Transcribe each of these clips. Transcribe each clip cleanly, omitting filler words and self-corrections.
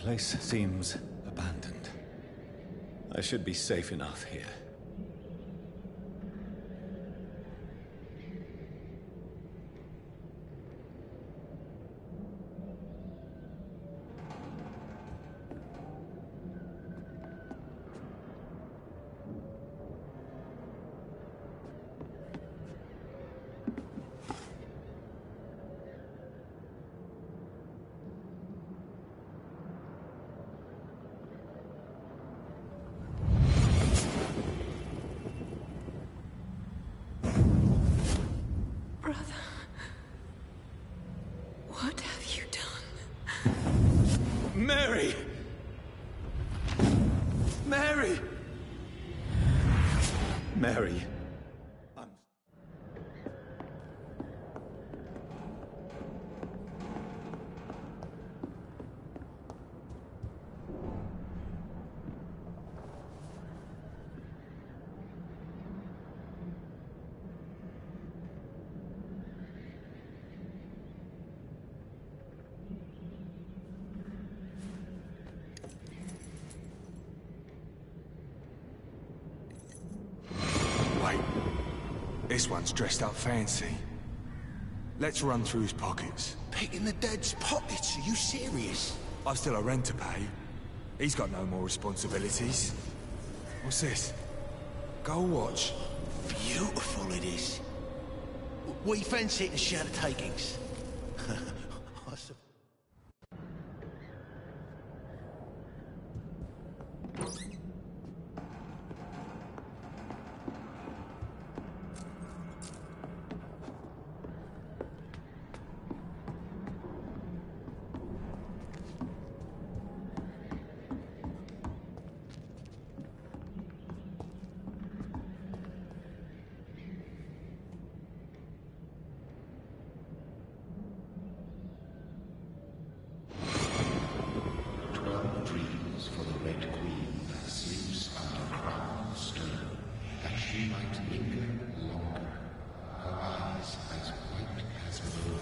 place seems abandoned. I should be safe enough here. Mary! Mary! Mary. This one's dressed up fancy. Let's run through his pockets. Picking the dead's pockets? Are you serious? I've still a rent to pay. He's got no more responsibilities. What's this? Gold watch. Beautiful it is. We fancy it and share the takings.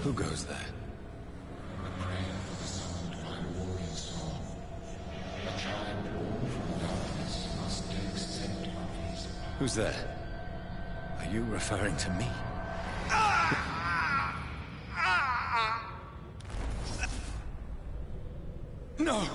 Who goes there? A prayer for the summoned by warrior soul. A child born from darkness must accept of his power. Who's there? Are you referring to me? No!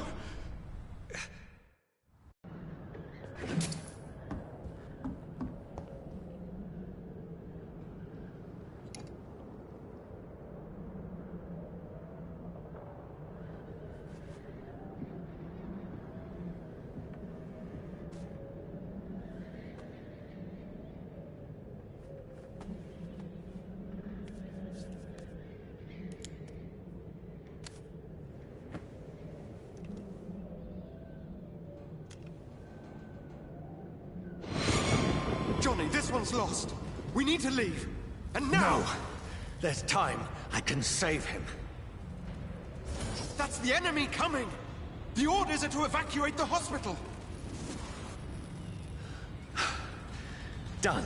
Johnny, this one's lost. We need to leave. And now! No! There's time. I can save him. That's the enemy coming! The orders are to evacuate the hospital! Done.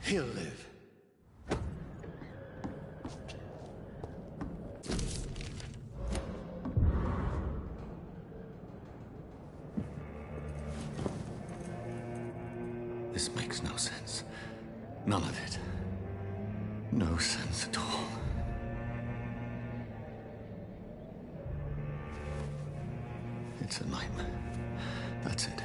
He'll live. This makes no sense. None of it. No sense at all. It's a nightmare. That's it.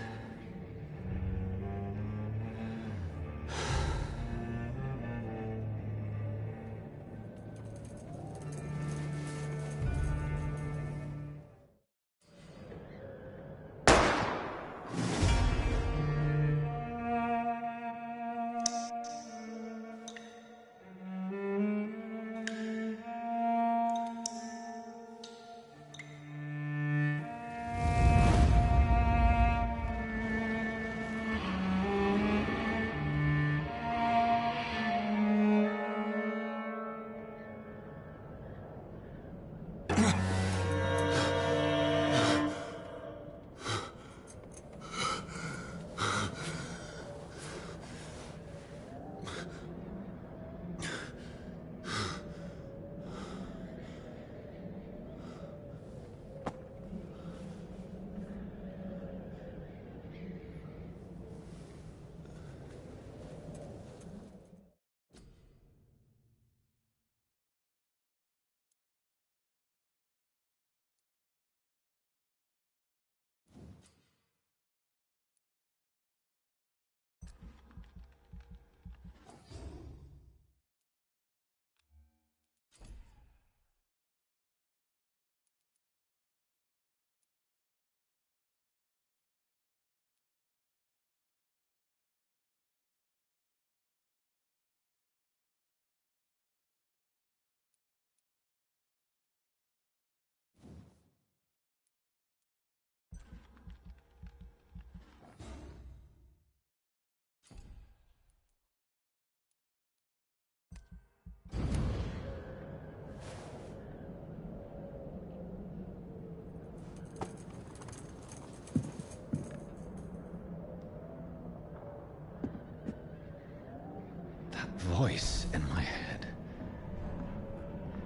voice in my head.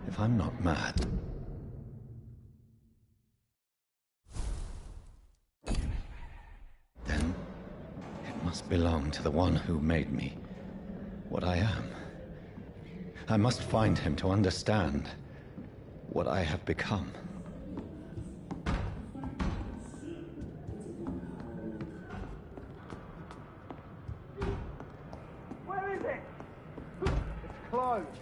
If I'm not mad... then it must belong to the one who made me what I am. I must find him to understand what I have become. Where is it? It's closed.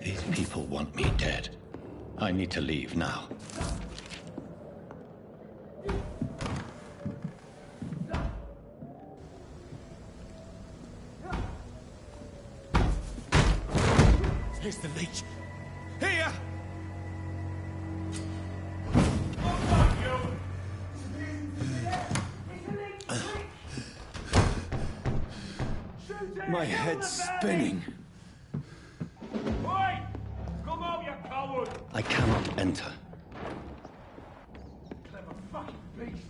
These people want me dead. I need to leave now. Here's the leech. Here! My head's spinning. Oi! Come out, you coward! I cannot enter. Clever fucking beast!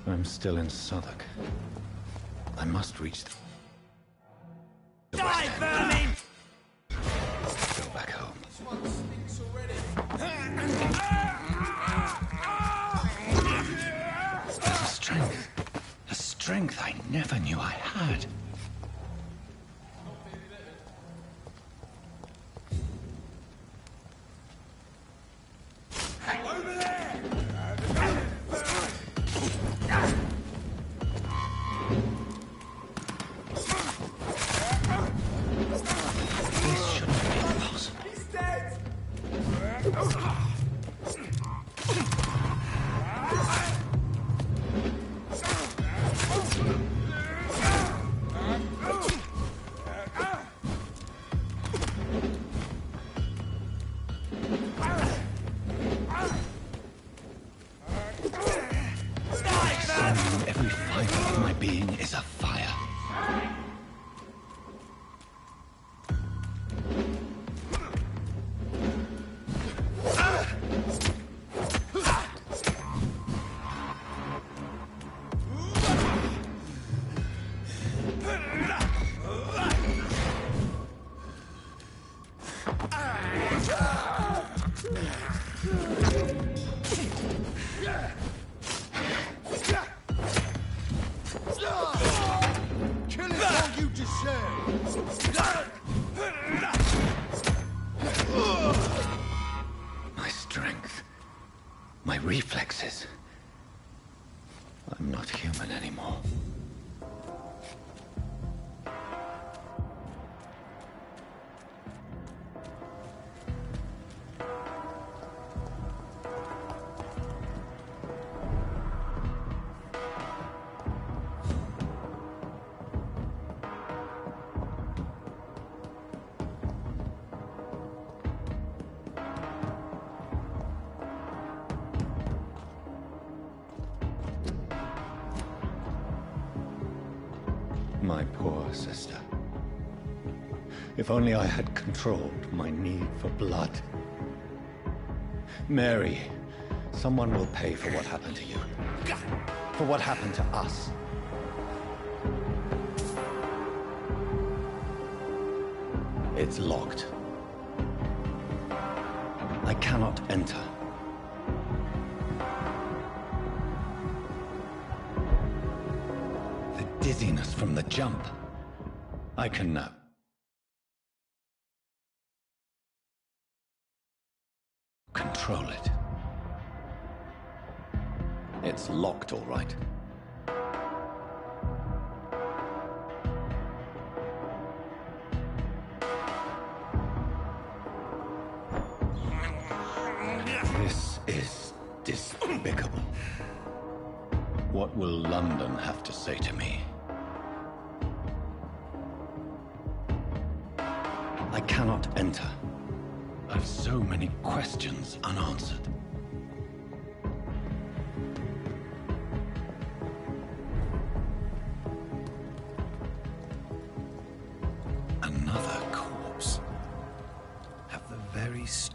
I'm still in Southwark. I must reach the West End. Go back home. There's a strength I never knew I had. Every fiber of my being is afire. My strength, my reflexes. I'm not human anymore. My poor sister. If only I had controlled my need for blood. Mary, someone will pay for what happened to you. For what happened to us. It's locked. I cannot enter. Dizziness from the jump. I can now control it. It's locked, all right. This is despicable. What will London have to say to me? I cannot enter. I've so many questions unanswered.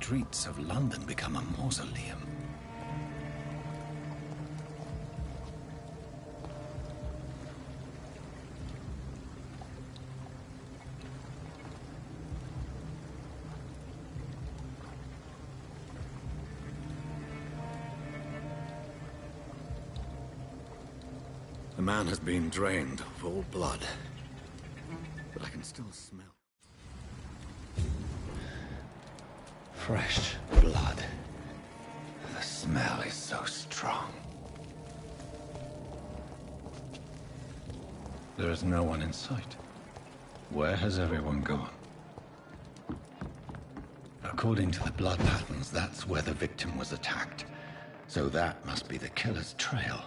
streets of London become a mausoleum? The man has been drained of all blood, but I can still smell fresh blood. The smell is so strong. There is no one in sight. Where has everyone gone? According to the blood patterns, that's where the victim was attacked. So that must be the killer's trail.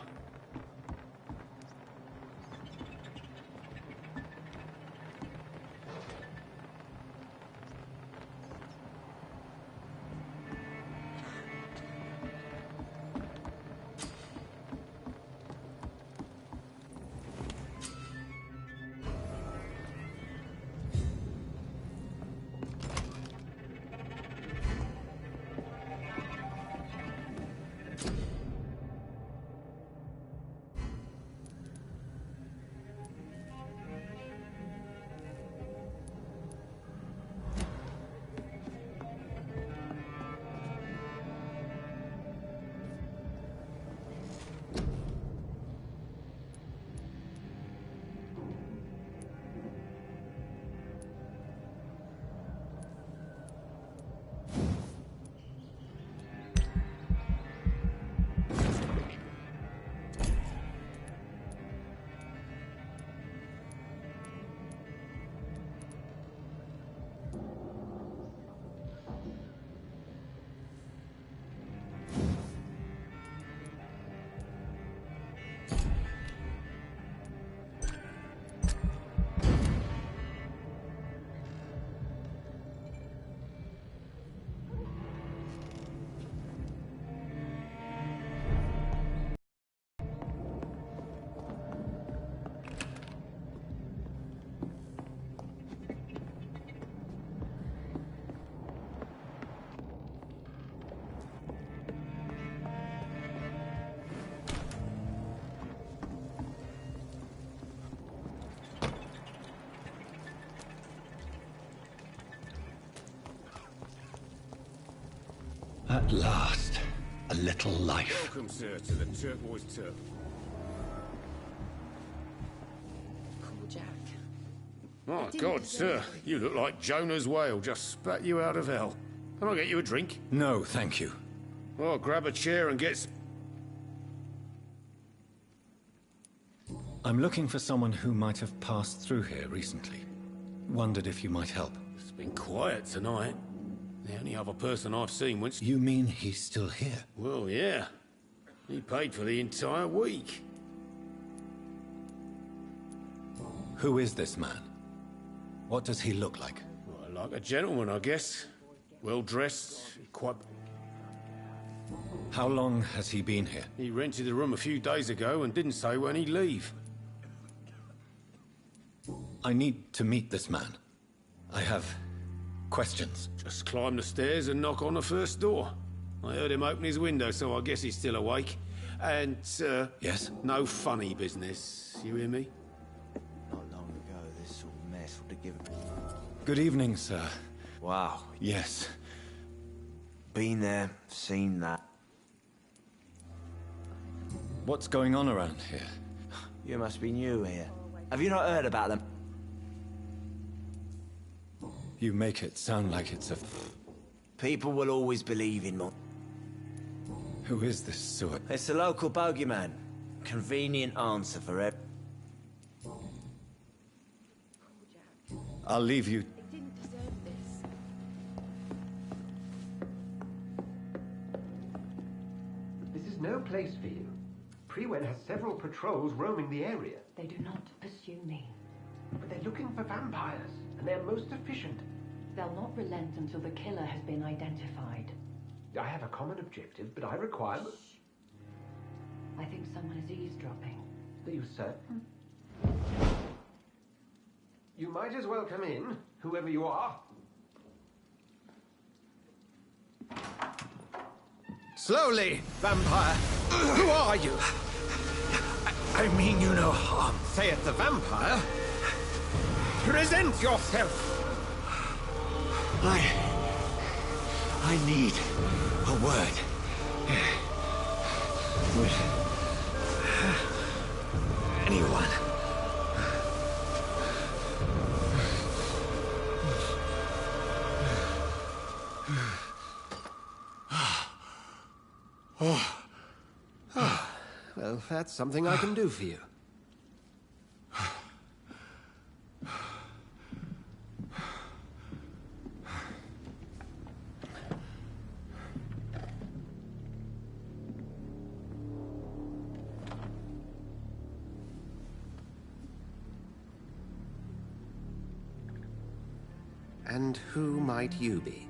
At last, a little life. Welcome, sir, to the Turquoise Turtle. Cool, Jack. My God, sir, you look like Jonah's whale just spat you out of hell. Can I get you a drink? No, thank you. Well, grab a chair and get... I'm looking for someone who might have passed through here recently. Wondered if you might help. It's been quiet tonight. The only other person I've seen once... You mean he's still here? Well, yeah. He paid for the entire week. Who is this man? What does he look like? Well, like a gentleman, I guess. Well-dressed, quite... How long has he been here? He rented the room a few days ago and didn't say when he'd leave. I need to meet this man. I have questions. Just climb the stairs and knock on the first door. I heard him open his window, so I guess he's still awake. And, Yes? no funny business. You hear me? Not long ago, this sort of mess would have given... Good evening, sir. Wow. Yes. Been there, seen that. What's going on around here? You must be new here. Have you not heard about them? You make it sound like it's a... People will always believe in more. Who is this Seward? It's the local bogeyman. Convenient answer for it. I'll leave you... It didn't deserve this. This is no place for you. Prewen has several patrols roaming the area. They do not pursue me. But they're looking for vampires, and they're most efficient. They'll not relent until the killer has been identified. I have a common objective, but I require... I think someone is eavesdropping. Are you certain? You might as well come in, whoever you are. Slowly, vampire. Who are you? I mean you no harm. Saith the vampire. Present yourself. I need a word. With anyone. Well, that's something I can do for you. And who might you be?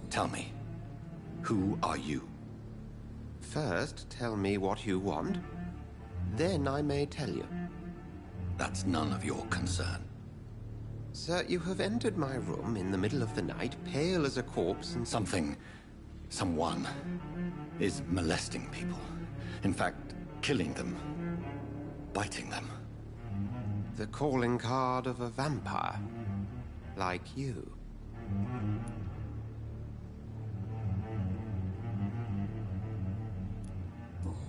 Tell me, who are you? First, tell me what you want. Then I may tell you. That's none of your concern. Sir, you have entered my room in the middle of the night, pale as a corpse and... Someone is molesting people. In fact, killing them. Biting them. The calling card of a vampire. Like you.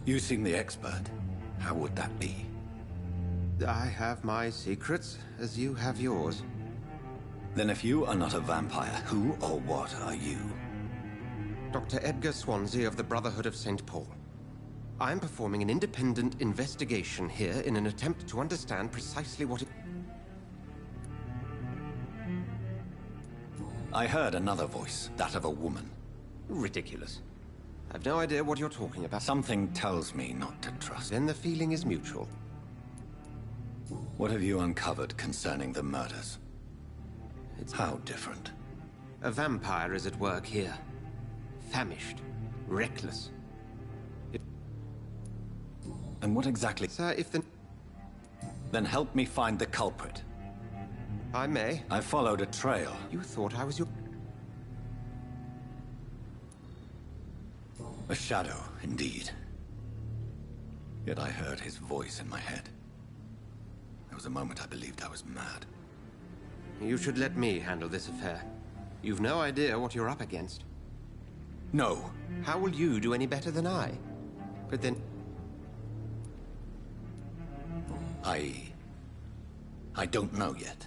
You seem the expert. How would that be? I have my secrets, as you have yours. Then if you are not a vampire, who or what are you? Dr. Edgar Swansea of the Brotherhood of St. Paul. I am performing an independent investigation here in an attempt to understand precisely what it... I heard another voice, that of a woman. Ridiculous. I've no idea what you're talking about. Something tells me not to trust. Then the feeling is mutual. What have you uncovered concerning the murders? It's how different? A vampire is at work here. Famished. Reckless. And what exactly... Sir, if the... Then help me find the culprit. I may. I followed a trail. You thought I was your... A shadow, indeed. Yet I heard his voice in my head. There was a moment I believed I was mad. You should let me handle this affair. You've no idea what you're up against. No. How will you do any better than I? But then... I don't know yet.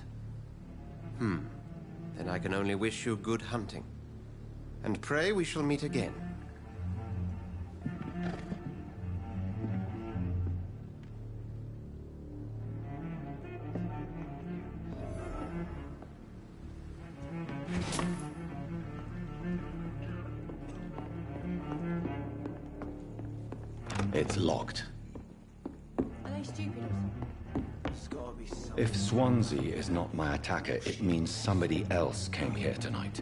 Then I can only wish you good hunting. And pray we shall meet again. It's locked. Are they stupid or something? If Swansea is not my attacker, it means somebody else came here tonight.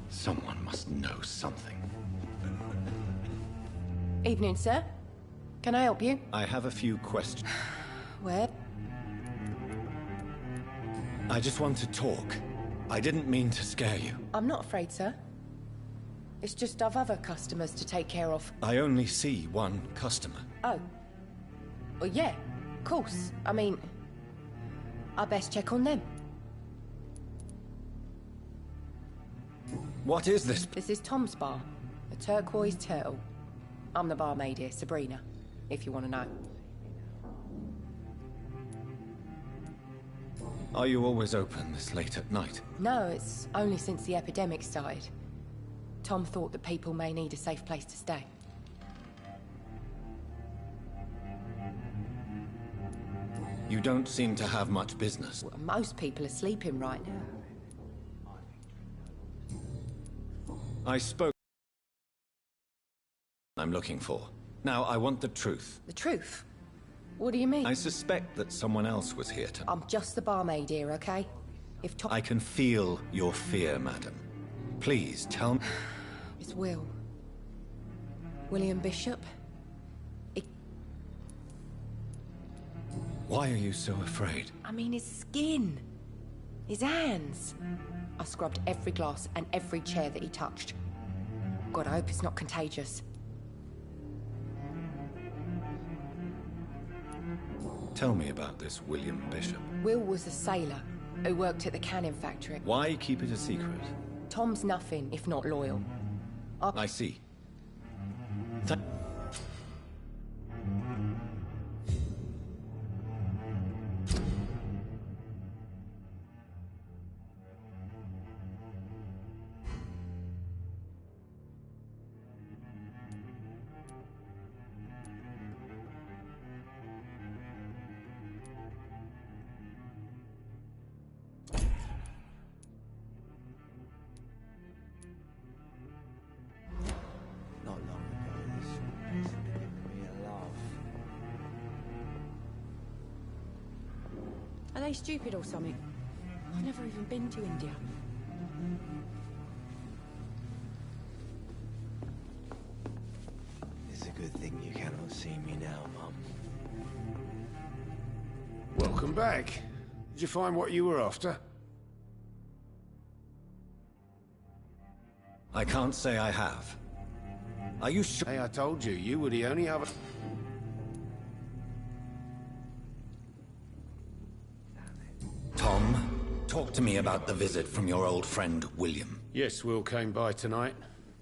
Someone must know something. Evening, sir. Can I help you? I have a few questions. Where? I just want to talk. I didn't mean to scare you. I'm not afraid, sir. It's just I've other customers to take care of. I only see one customer. Oh. Well, yeah, of course. I mean, I best check on them. What is this? This is Tom's bar, a turquoise turtle. I'm the barmaid here, Sabrina, if you want to know. Are you always open this late at night? No, it's only since the epidemic started. Tom thought that people may need a safe place to stay. You don't seem to have much business. Well, most people are sleeping right now. I spoke... I'm looking for. Now, I want the truth. The truth? What do you mean? I suspect that someone else was here tonight. I'm just the barmaid here, okay? If Tom... I can feel your fear, madam. Please, tell me... It's Will. William Bishop. Why are you so afraid? I mean, his skin. His hands. I scrubbed every glass and every chair that he touched. God, I hope it's not contagious. Tell me about this William Bishop. Will was a sailor who worked at the cannon factory. Why keep it a secret? Tom's nothing if not loyal. I see. Not long ago, this place had given me a laugh. Are they stupid or something? I've never even been to India. It's a good thing you cannot see me now, Mum. Welcome back. Did you find what you were after? I can't say I have. Are you sure? Hey, I told you, you were the only other... Tom, talk to me about the visit from your old friend, William. Yes, Will came by tonight,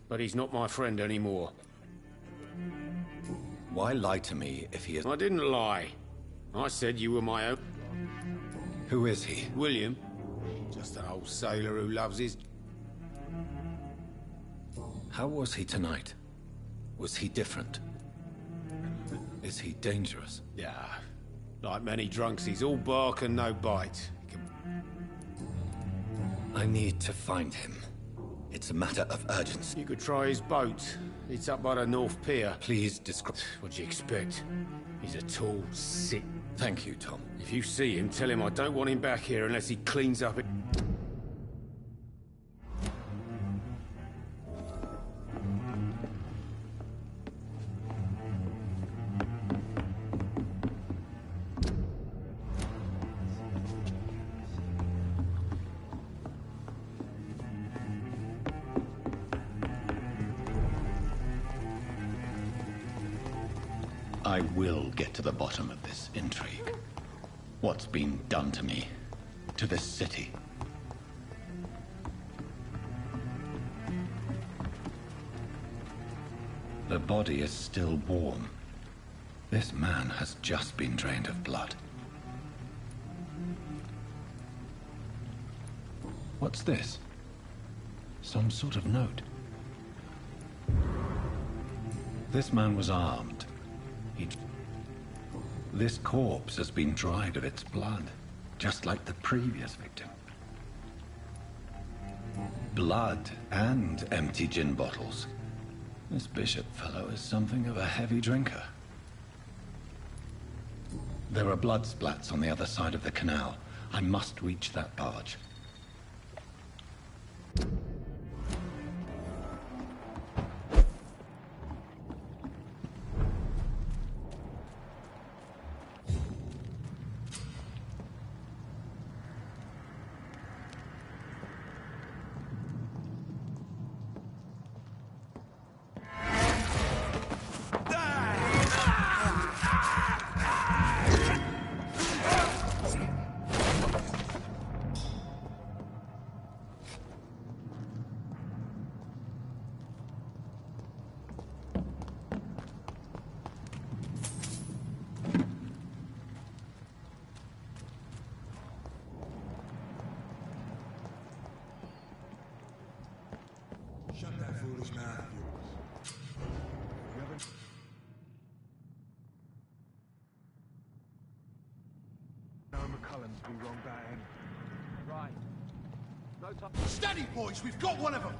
but he's not my friend anymore. Why lie to me if he is... I didn't lie. I said you were my own... Who is he? William. Just an old sailor who loves his... How was he tonight? Was he different? Is he dangerous? Yeah. Like many drunks, he's all bark and no bite. I need to find him. It's a matter of urgency. You could try his boat. It's up by the North Pier. Please describe... What'd you expect? He's a tall, sick... Thank you, Tom. If you see him, tell him I don't want him back here unless he cleans up it. I will get to the bottom of this intrigue. What's been done to me, to this city. The body is still warm. This man has just been drained of blood. What's this? Some sort of note. This man was armed. This corpse has been dried of its blood, just like the previous victim. Blood and empty gin bottles. This Bishop fellow is something of a heavy drinker. There are blood splats on the other side of the canal. I must reach that barge. Shut that foolish mouth of yours. You haven't... No McCullum's be wrong about him. Right. No time. Steady, boys! We've got one of them!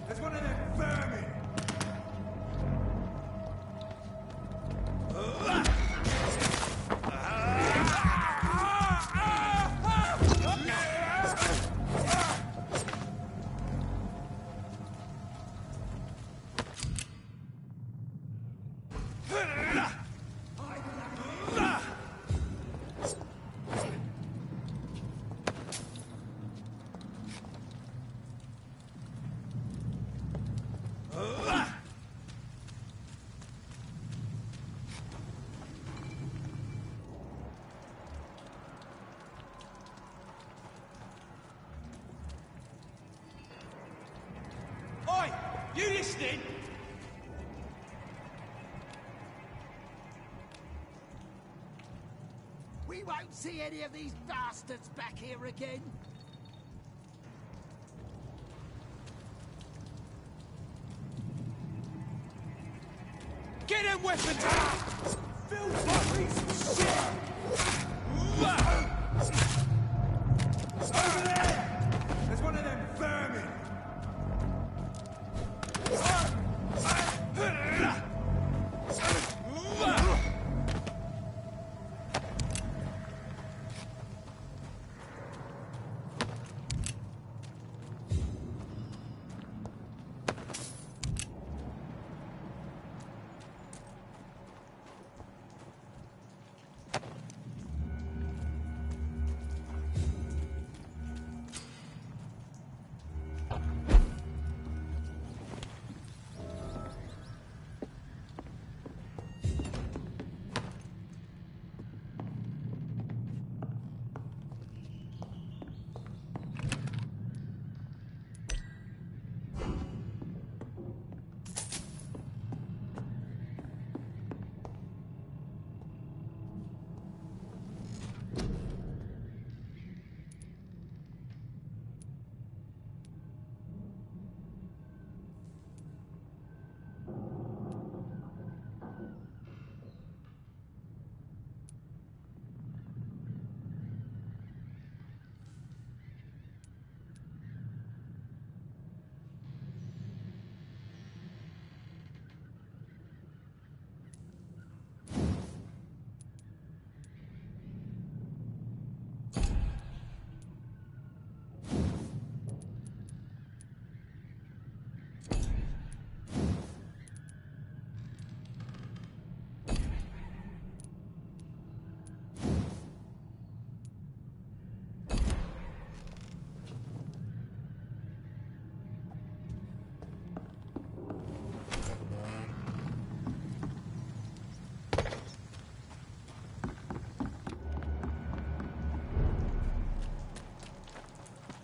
There's one of them vermin! Oi! You listening? We won't see any of these bastards back here again. Get them weapons out! Filthy piece of shit! Over there! There's one of them vermin!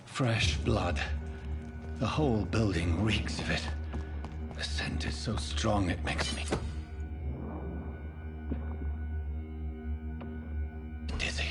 Fresh blood. The whole building reeks of it. The scent is so strong it makes me dizzy.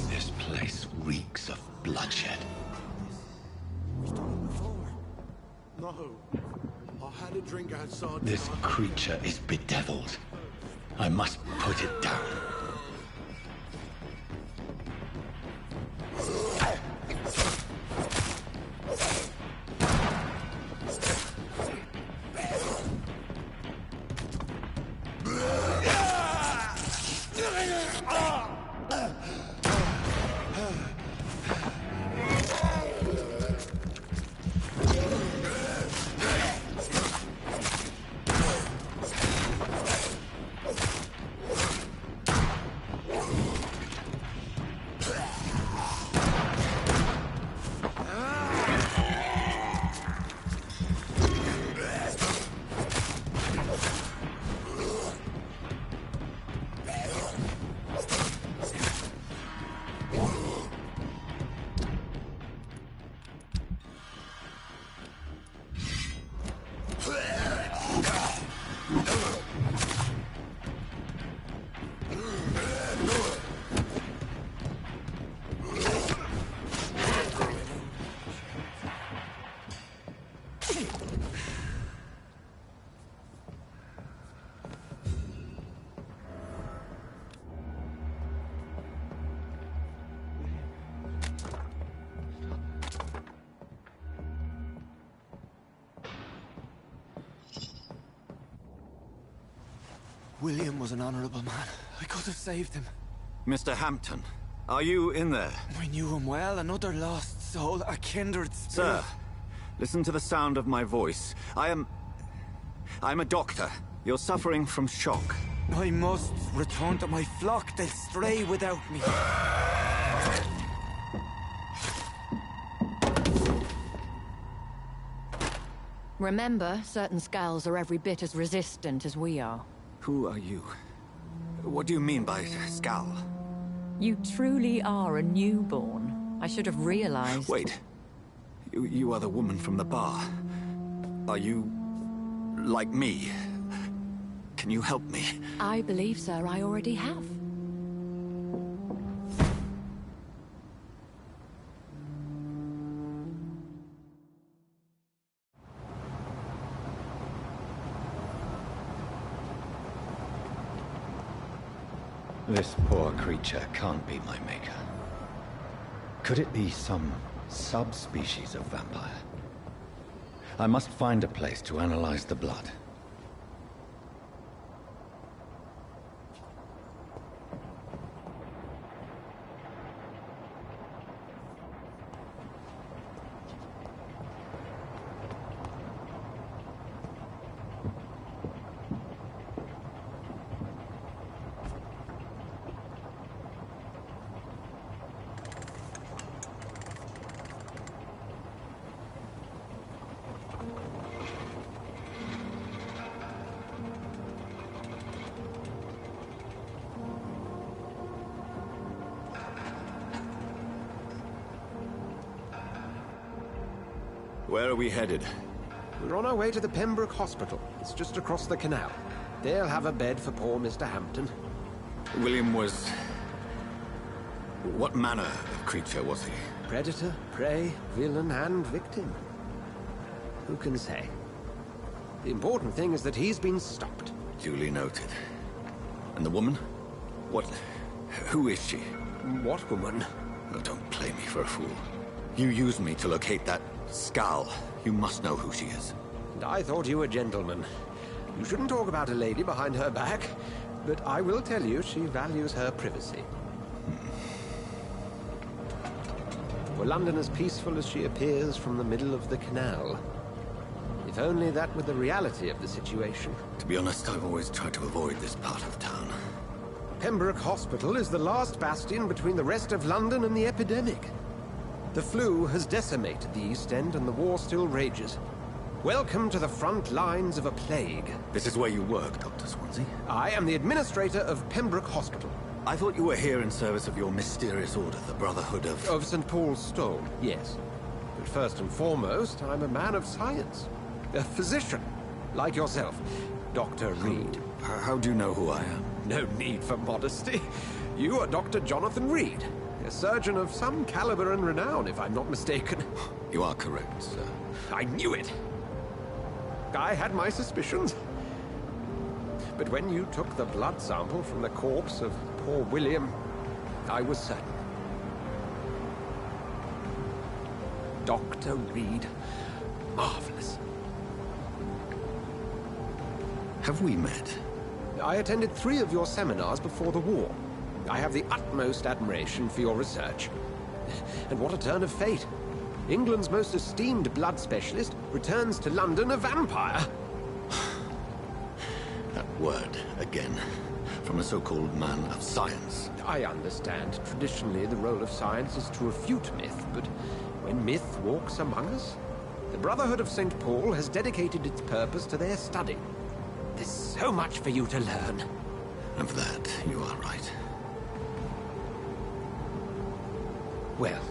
This place reeks of bloodshed. We've done it before. No. I had a drink outside. This creature is bedeviled. I must put it down. William was an honorable man. I could have saved him. Mr. Hampton, are you in there? I knew him well, another lost soul, a kindred spirit. Sir, listen to the sound of my voice. I'm a doctor. You're suffering from shock. I must return to my flock. They'll stray without me. Remember, certain skulls are every bit as resistant as we are. Who are you? What do you mean by Skal? You truly are a newborn. I should have realized. Wait. You are the woman from the bar. Are you... like me? Can you help me? I believe, sir, I already have. This poor creature can't be my maker. Could it be some subspecies of vampire? I must find a place to analyze the blood. Where are we headed? We're on our way to the Pembroke Hospital. It's just across the canal. They'll have a bed for poor Mr. Hampton. William was... what manner of creature was he? Predator, prey, villain, and victim. Who can say? The important thing is that he's been stopped. Duly noted. And the woman? What... who is she? What woman? Oh, don't play me for a fool. You used me to locate that Skal. You must know who she is. And I thought you a gentleman. You shouldn't talk about a lady behind her back, but I will tell you she values her privacy. Were London as peaceful as she appears from the middle of the canal? If only that were the reality of the situation. To be honest, I've always tried to avoid this part of town. Pembroke Hospital is the last bastion between the rest of London and the epidemic. The flu has decimated the East End and the war still rages. Welcome to the front lines of a plague. This is where you work, Dr. Swansea? I am the administrator of Pembroke Hospital. I thought you were here in service of your mysterious order, the Brotherhood of... Of St. Paul's Stone, yes. But first and foremost, I'm a man of science. A physician, like yourself, Dr. Reed. How do you know who I am? No need for modesty. You are Dr. Jonathan Reed. A surgeon of some caliber and renown, if I'm not mistaken. You are correct, sir. I knew it! I had my suspicions. But when you took the blood sample from the corpse of poor William, I was certain. Dr. Reed. Marvelous. Have we met? I attended 3 of your seminars before the war. I have the utmost admiration for your research. And what a turn of fate. England's most esteemed blood specialist returns to London a vampire. That word, again, from a so-called man of science. I understand. Traditionally, the role of science is to refute myth, but when myth walks among us, the Brotherhood of St. Paul has dedicated its purpose to their study. There's so much for you to learn. Of that, you are right. Well,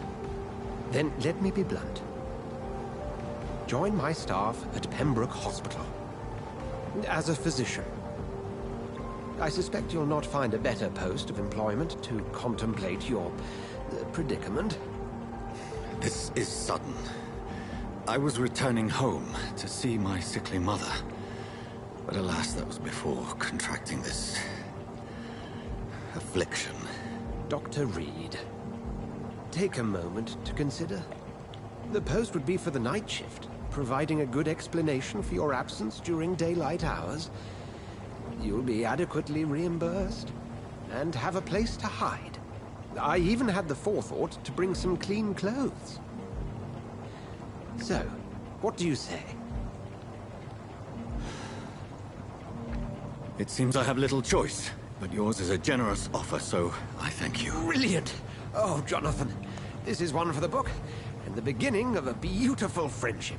then let me be blunt. Join my staff at Pembroke Hospital. As a physician. I suspect you'll not find a better post of employment to contemplate your predicament. This is sudden. I was returning home to see my sickly mother. But alas, that was before contracting this... affliction. Dr. Reed, take a moment to consider. The post would be for the night shift, providing a good explanation for your absence during daylight hours. You'll be adequately reimbursed and have a place to hide. I even had the forethought to bring some clean clothes. So, what do you say? It seems I have little choice, but yours is a generous offer, so I thank you. Brilliant! Oh, Jonathan, this is one for the book, and the beginning of a beautiful friendship.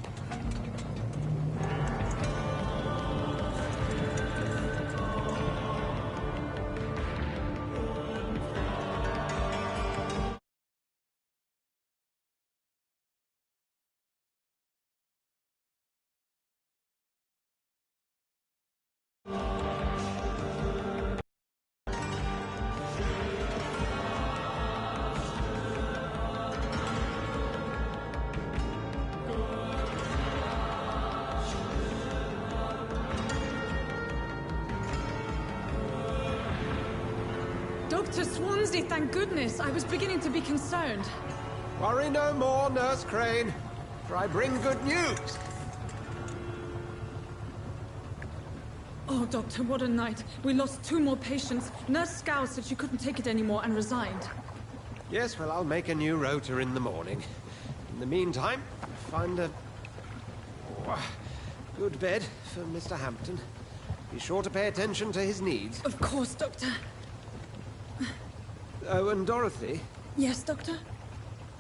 Dr. Swansea, thank goodness. I was beginning to be concerned. Worry no more, Nurse Crane, for I bring good news. Oh, Doctor, what a night. We lost 2 more patients. Nurse Scow said she couldn't take it anymore and resigned. Yes, well, I'll make a new rota in the morning. In the meantime, find a good bed for Mr. Hampton. Be sure to pay attention to his needs. Of course, Doctor. Oh, and Dorothy? Yes, Doctor?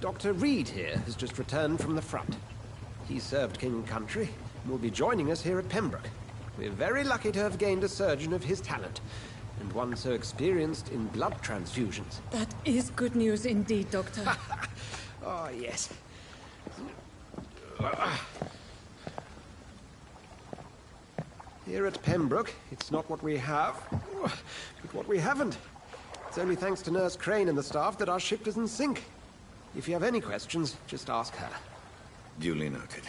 Dr. Reed here has just returned from the front. He served King and Country and will be joining us here at Pembroke. We're very lucky to have gained a surgeon of his talent, and one so experienced in blood transfusions. That is good news indeed, Doctor. Oh, yes. Here at Pembroke, it's not what we have, but what we haven't. It's only thanks to Nurse Crane and the staff that our ship doesn't sink. If you have any questions, just ask her. Duly noted.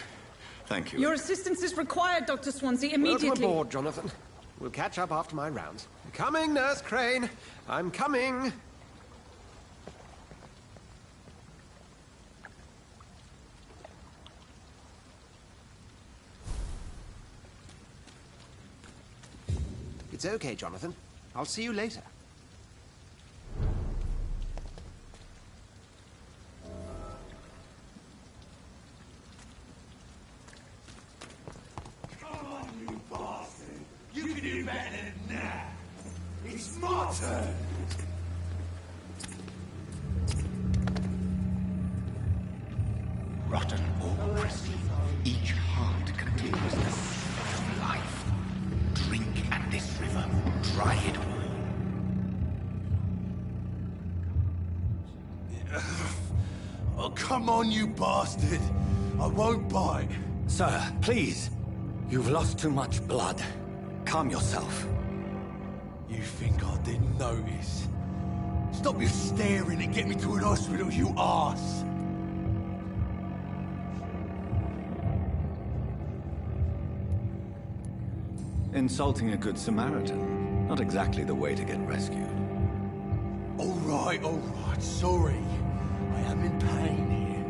Thank you. Your assistance is required, Dr. Swansea, immediately. Welcome aboard, Jonathan. We'll catch up after my rounds. Coming, Nurse Crane. I'm coming. It's okay, Jonathan. I'll see you later. Rotten or pristine, each heart contains the seed of life. Drink at this river, dry it all. Oh, come on, you bastard! I won't bite. Sir, please. You've lost too much blood. Calm yourself. You think I didn't notice? Stop your staring and get me to an hospital, you arse! Insulting a good Samaritan. Not exactly the way to get rescued. All right, sorry. I am in pain here.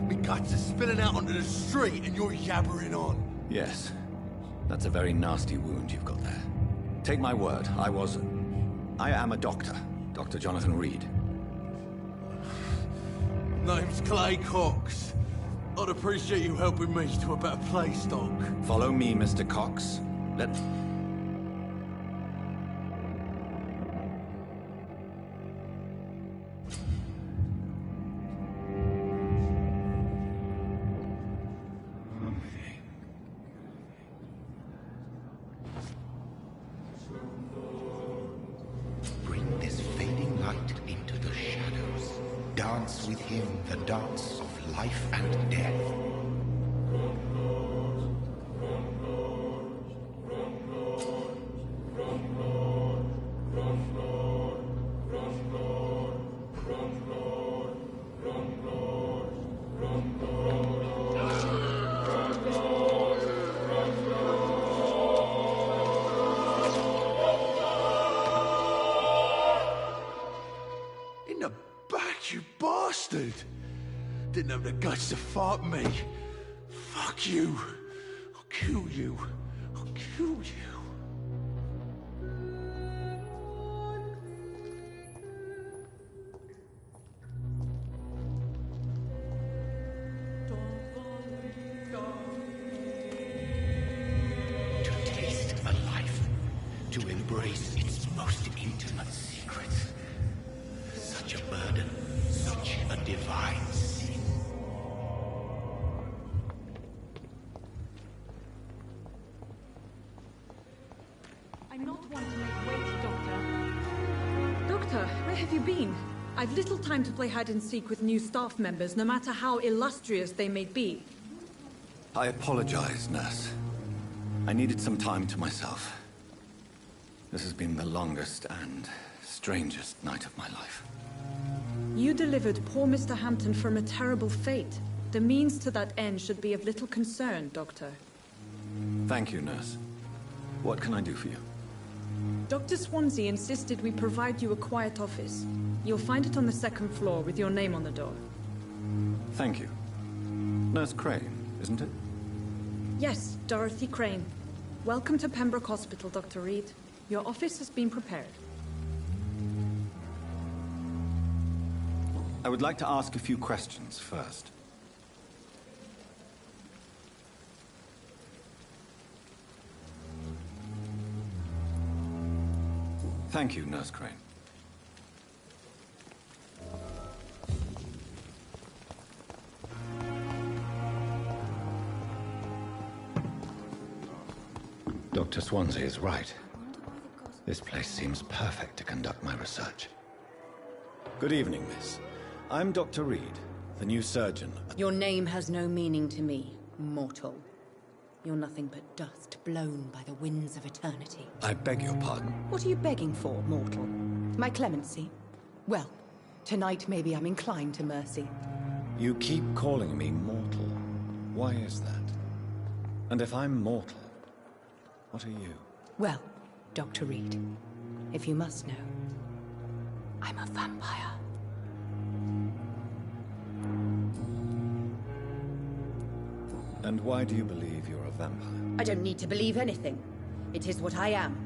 My guts are spilling out onto the street and you're yabbering on. Yes. That's a very nasty wound you've got there. Take my word, I am a doctor. Dr. Jonathan Reed. Name's Clay Cox. I'd appreciate you helping me to a better place, Doc. Follow me, Mr. Cox. Let... Bring this fading light into the shadows. Dance with him the dance of life and death. Didn't have the guts to fight me. Fuck you. I'll kill you. I'll kill you. embrace its most intimate secrets. Such a burden, such a divine sin. I'm not one to make wait, Doctor. Doctor, where have you been? I've little time to play hide and seek with new staff members, no matter how illustrious they may be. I apologize, nurse. I needed some time to myself. This has been the longest and strangest night of my life. You delivered poor Mr. Hampton from a terrible fate. The means to that end should be of little concern, Doctor. Thank you, nurse. What can I do for you? Dr. Swansea insisted we provide you a quiet office. You'll find it on the second floor with your name on the door. Thank you. Nurse Crane, isn't it? Yes, Dorothy Crane. Welcome to Pembroke Hospital, Dr. Reed. Your office has been prepared. I would like to ask a few questions first. Thank you, Nurse Crane. Dr. Swansea is right. This place seems perfect to conduct my research. Good evening, miss. I'm Dr. Reed, the new surgeon. Your name has no meaning to me, mortal. You're nothing but dust blown by the winds of eternity. I beg your pardon. What are you begging for, mortal? My clemency? Well, tonight maybe I'm inclined to mercy. You keep calling me mortal. Why is that? And if I'm mortal, what are you? Well, Dr. Reed, if you must know, I'm a vampire. And why do you believe you're a vampire? I don't need to believe anything. It is what I am.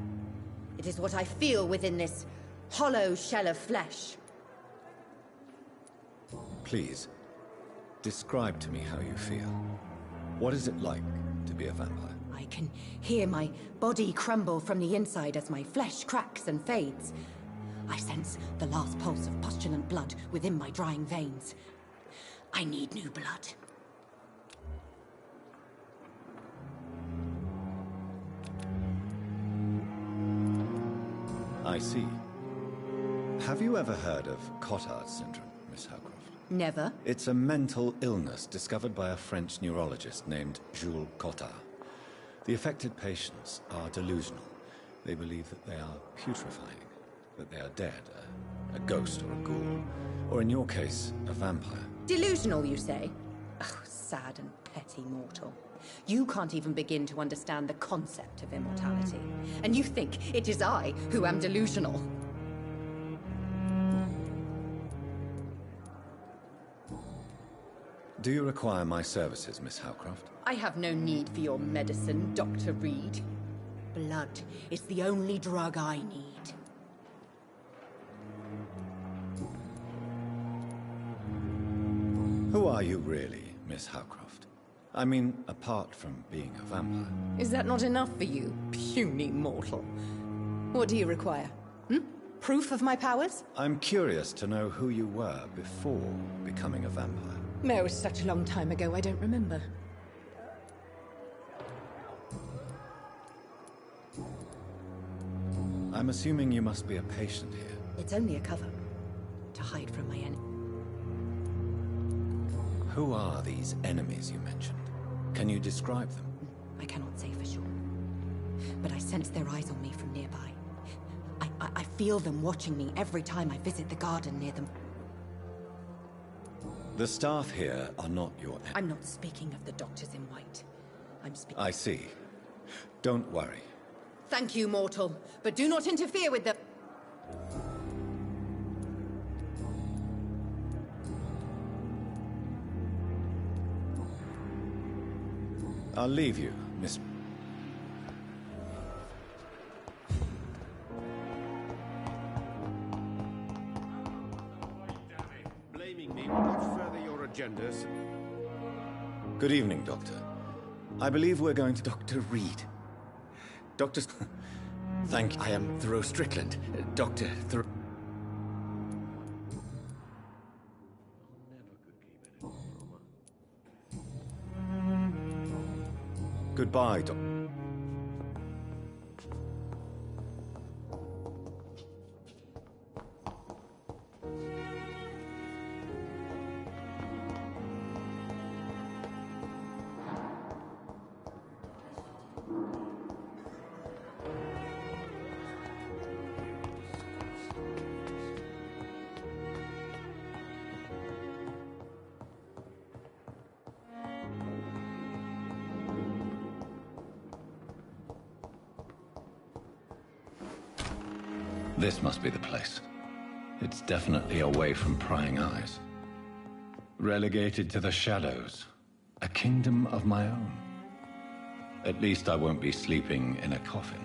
It is what I feel within this hollow shell of flesh. Please, describe to me how you feel. What is it like to be a vampire? I can hear my body crumble from the inside as my flesh cracks and fades. I sense the last pulse of postulant blood within my drying veins. I need new blood. I see. Have you ever heard of Cotard syndrome, Miss Howcroft? Never. It's a mental illness discovered by a French neurologist named Jules Cotard. The affected patients are delusional. They believe that they are putrefying, that they are dead, a ghost or a ghoul, or in your case, a vampire. Delusional, you say? Oh, sad and petty mortal. You can't even begin to understand the concept of immortality. And you think it is I who am delusional. Do you require my services, Miss Howcroft? I have no need for your medicine, Dr. Reed. Blood is the only drug I need. Who are you really, Miss Howcroft? I mean, apart from being a vampire. Is that not enough for you, puny mortal? What do you require? Proof of my powers? I'm curious to know who you were before becoming a vampire. No, it was such a long time ago, I don't remember. I'm assuming you must be a patient here. It's only a cover. To hide from my enemy. Who are these enemies you mentioned? Can you describe them? I cannot say for sure. But I sense their eyes on me from nearby. I feel them watching me every time I visit the garden near them. The staff here are not your enemies. I'm not speaking of the doctors in white. I'm speaking... I see. Don't worry. Thank you, mortal. But do not interfere with the... I'll leave you, Miss... Blaming me will not further your agendas. Good evening, Doctor. I believe we're going to Dr. Reed. Thank you. I am Thoreau Strickland, Dr. Thoreau. Goodbye, Doc. This must be the place. It's definitely away from prying eyes. Relegated to the shadows. A kingdom of my own. At least I won't be sleeping in a coffin.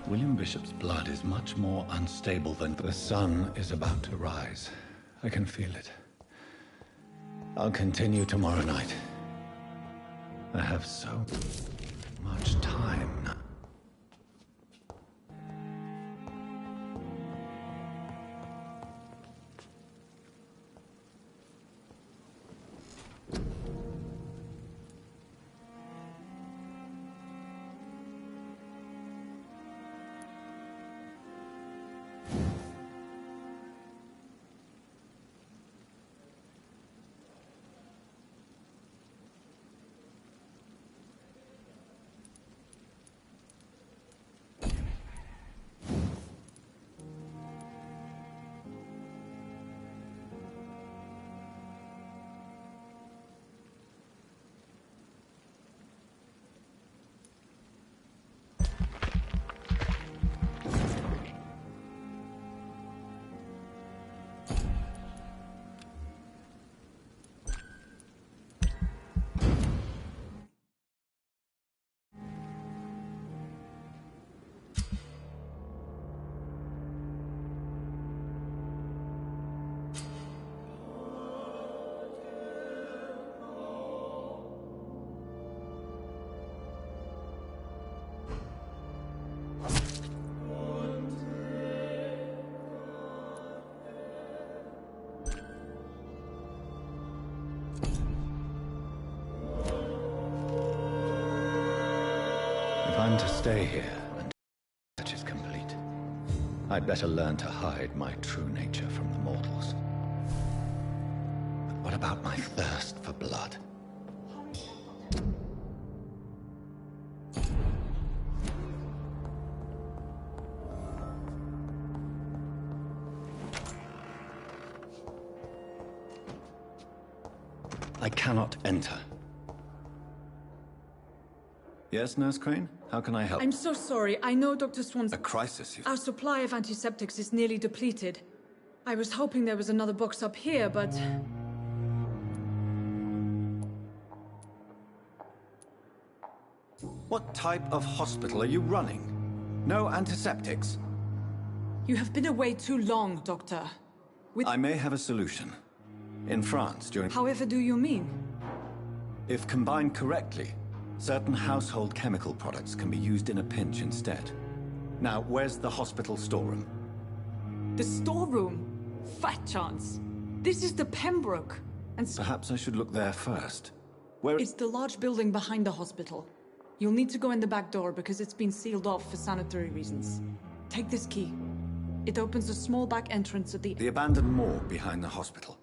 William Bishop's blood is much more unstable than the sun is about to rise. I can feel it. I'll continue tomorrow night. I have so much time now. If I'm to stay here until the search is complete, I'd better learn to hide my true nature from the mortals. But what about my thirst for blood? I cannot enter. Yes, Nurse Crane? How can I help? I'm so sorry. I know Dr. Swan's... A crisis, you... Our supply of antiseptics is nearly depleted. I was hoping there was another box up here, but... What type of hospital are you running? No antiseptics? You have been away too long, Doctor. I may have a solution. In France, during... However do you mean? If combined correctly, certain household chemical products can be used in a pinch instead. Now, where's the hospital storeroom? The storeroom? Fat chance. This is the Pembroke, and... Perhaps I should look there first. Where... It's the large building behind the hospital. You'll need to go in the back door because it's been sealed off for sanitary reasons. Take this key. It opens a small back entrance at the... The abandoned morgue behind the hospital.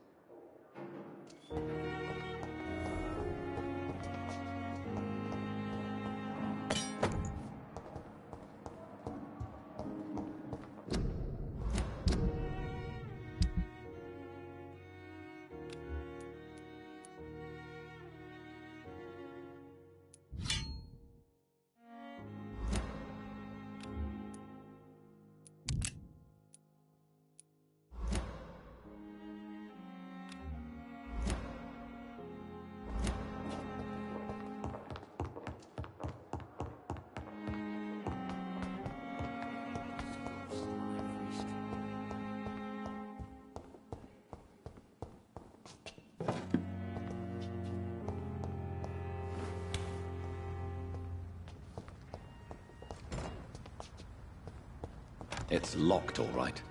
It's locked, all right.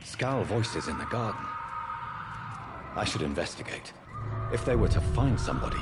Scowl voices in the garden. I should investigate. If they were to find somebody...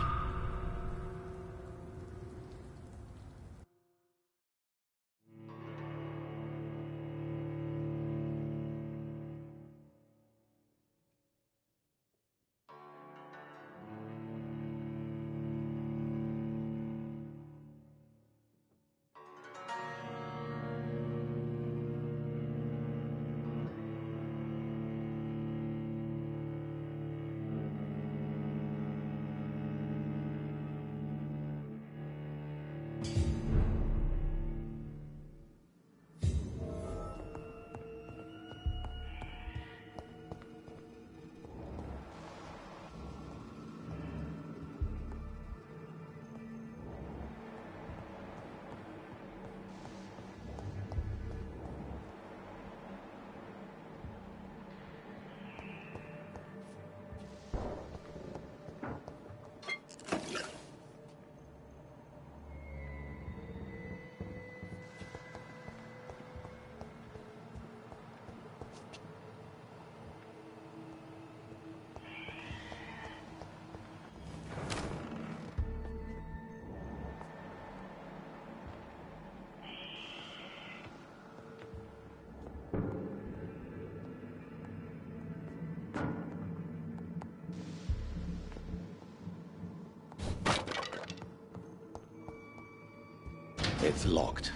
It's locked.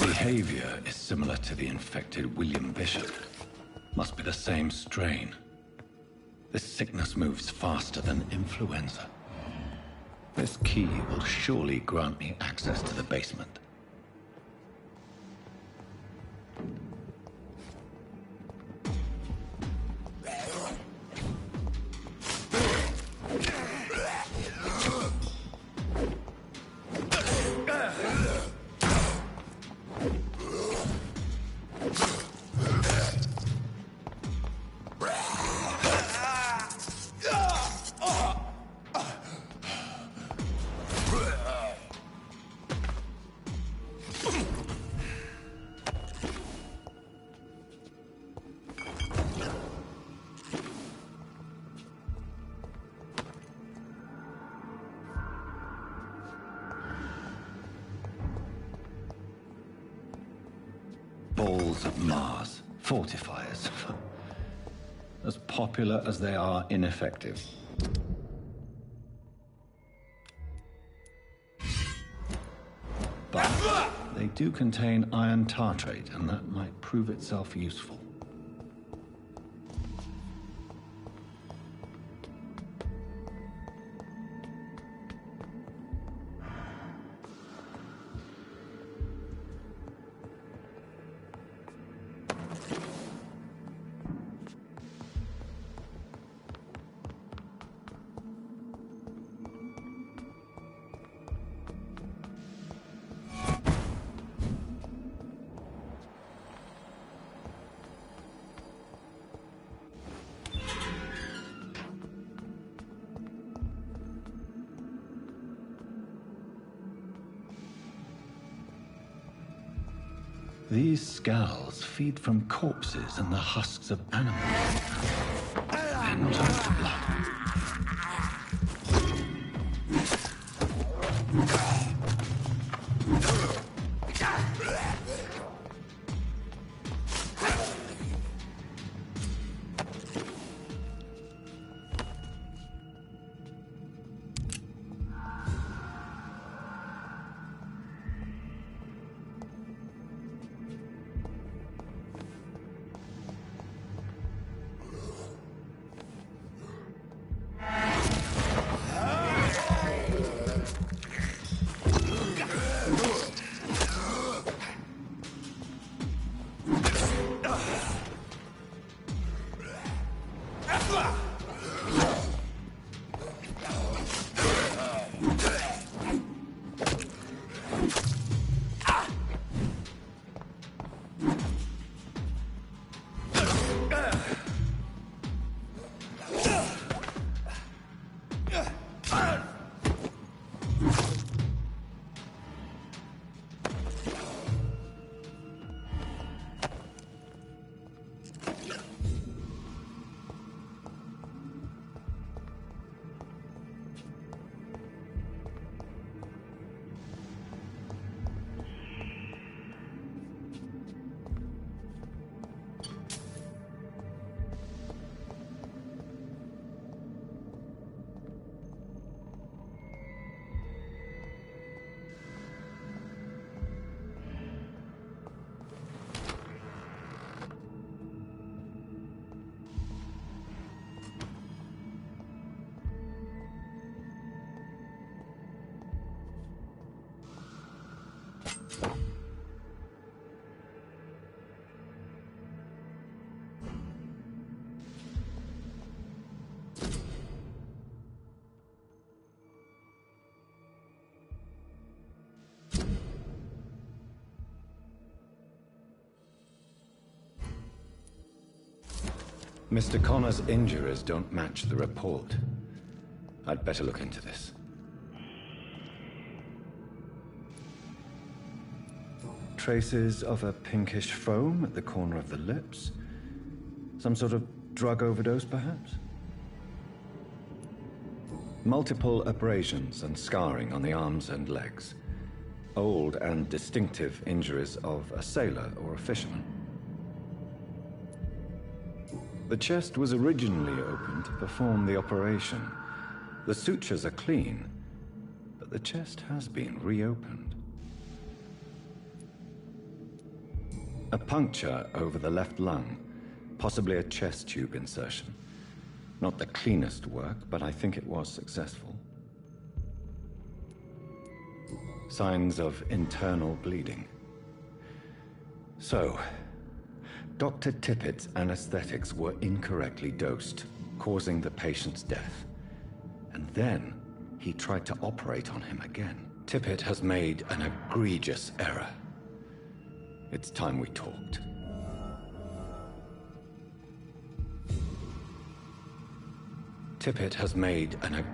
Behavior is similar to the infected William Bishop. Must be the same strain. This sickness moves faster than influenza. This key will surely grant me access to the basement. balls of Mars. Fortifiers. As popular as they are ineffective. But they do contain iron tartrate, and that might prove itself useful. These scowls feed from corpses and the husks of animals. Then turn to blood. Mr. Connor's injuries don't match the report. I'd better look into this. Traces of a pinkish foam at the corner of the lips. Some sort of drug overdose, perhaps? Multiple abrasions and scarring on the arms and legs. Old and distinctive injuries of a sailor or a fisherman. The chest was originally opened to perform the operation. The sutures are clean, but the chest has been reopened. A puncture over the left lung, possibly a chest tube insertion. Not the cleanest work, but I think it was successful. Signs of internal bleeding. So, Dr. Tippett's anesthetics were incorrectly dosed, causing the patient's death. And then he tried to operate on him again. Tippett has made an egregious error. It's time we talked. Tippett has made an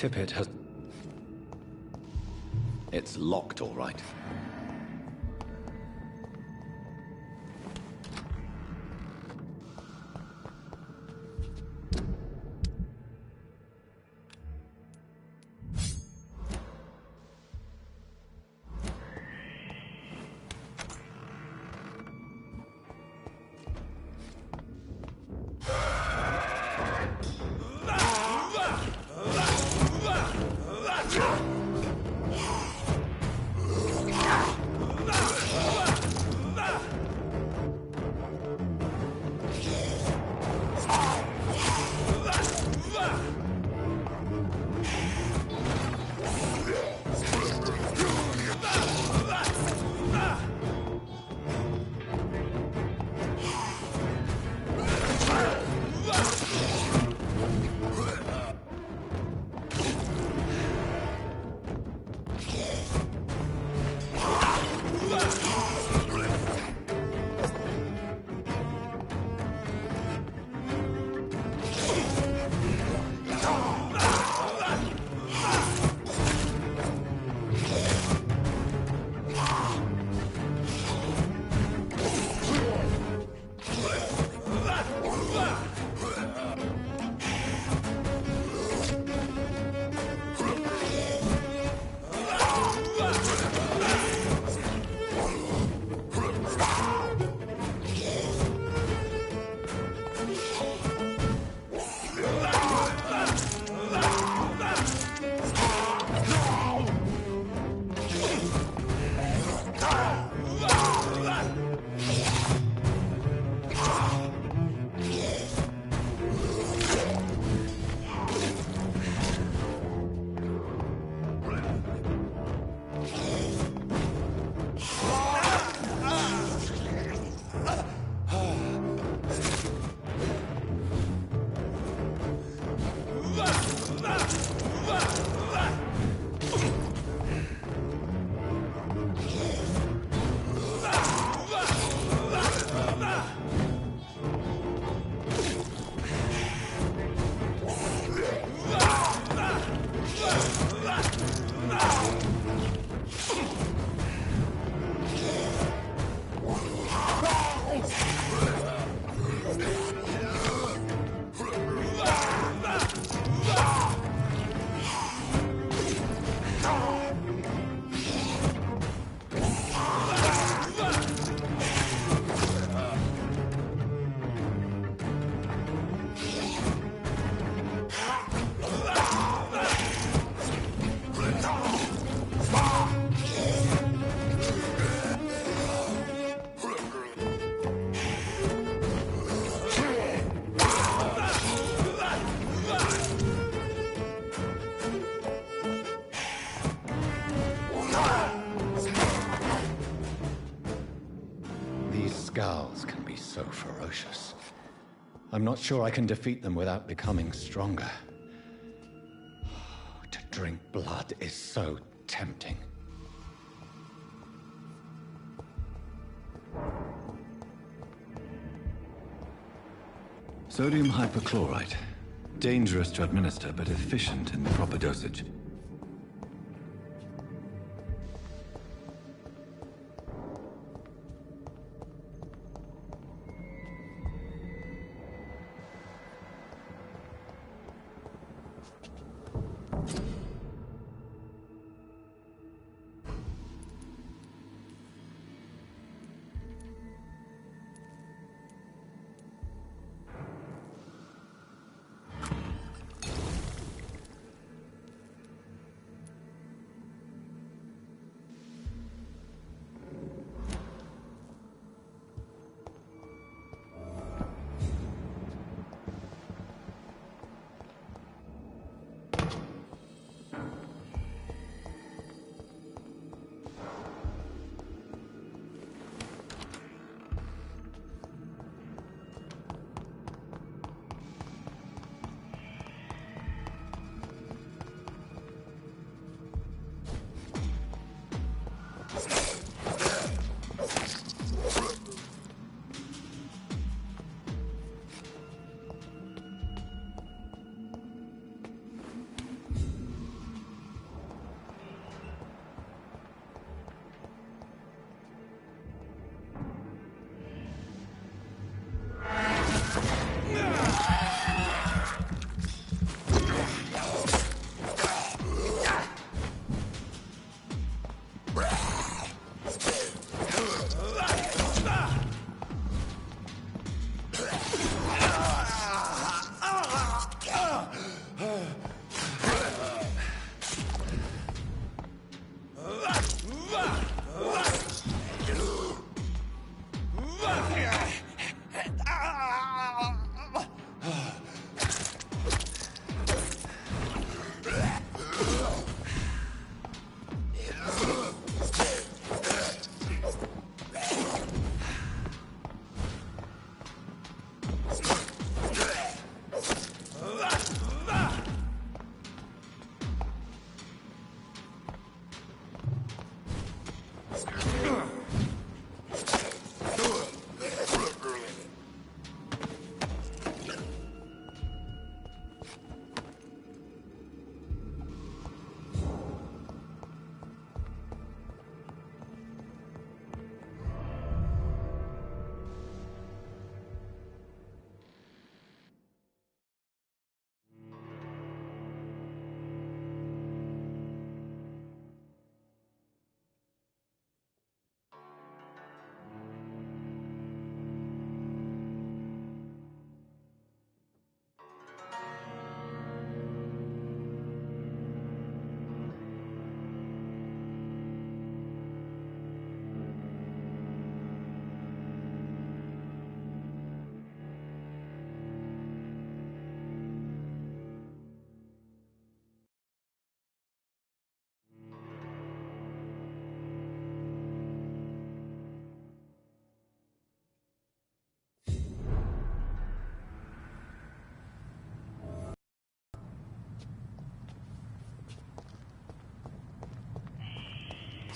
Tippett has... It's locked, all right. Skulls can be so ferocious. I'm not sure I can defeat them without becoming stronger. To drink blood is so tempting. Sodium hypochlorite. Dangerous to administer, but efficient in the proper dosage.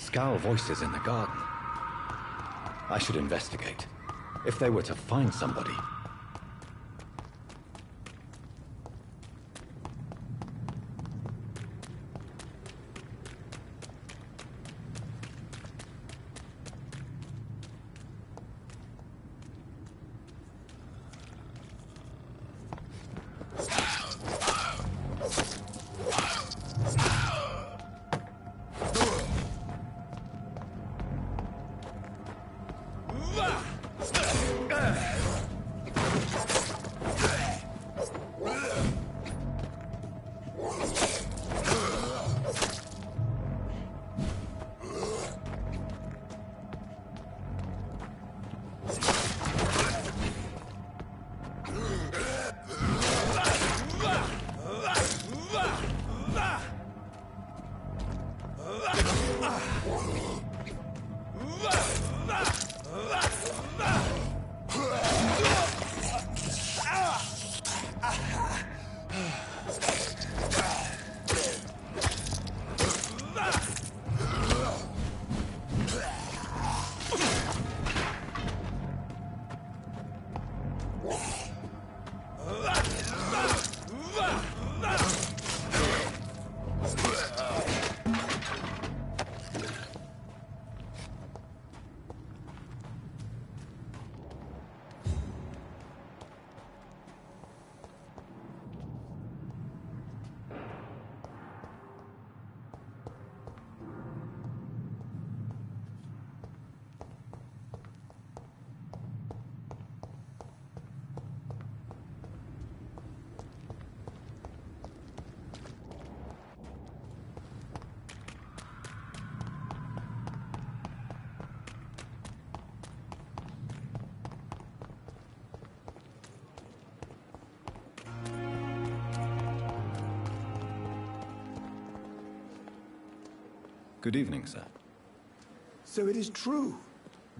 Scowl voices in the garden. I should investigate. If they were to find somebody... Good evening, sir. So it is true.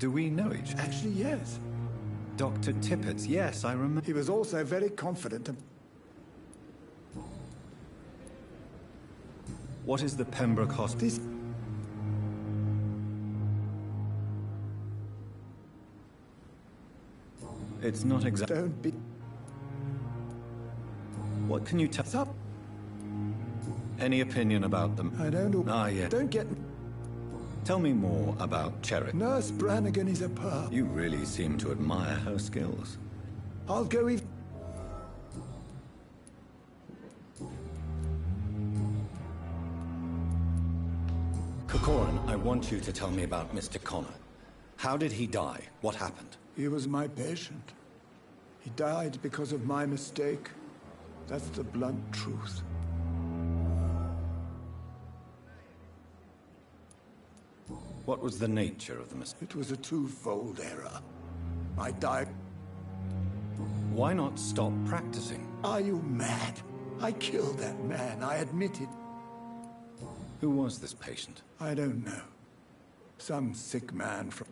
Do we know each other? Actually, yes. Dr. Tippett, yes, I remember. He was also very confident. What is the Pembroke Hospital? It's not exactly... Don't be... What can you tell... Up. Any opinion about them? I don't know. Ah, yeah. Don't get... Tell me more about Cherry. Nurse Brannigan is a pearl. You really seem to admire her skills. I'll go even... Corcoran, I want you to tell me about Mr. Connor. How did he die? What happened? He was my patient. He died because of my mistake. That's the blunt truth. What was the nature of the mistake? It was a twofold error. I died... Why not stop practicing? Are you mad? I killed that man, I admit it. Who was this patient? I don't know. Some sick man from...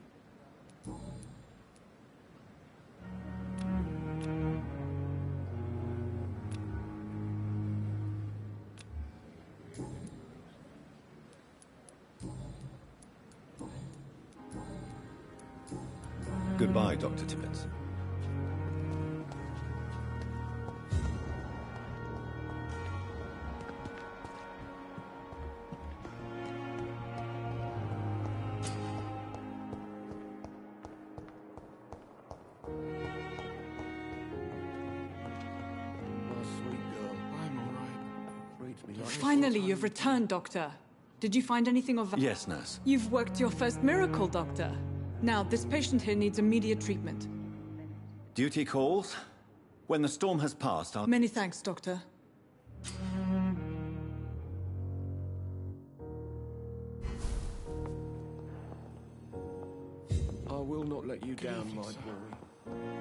Goodbye, Dr. Tippett. Finally, you've returned, Doctor. Did you find anything of... Yes, nurse. You've worked your first miracle, Doctor. Now, this patient here needs immediate treatment. Duty calls. When the storm has passed, I'll... Many thanks, Doctor. I will not let you down, my boy.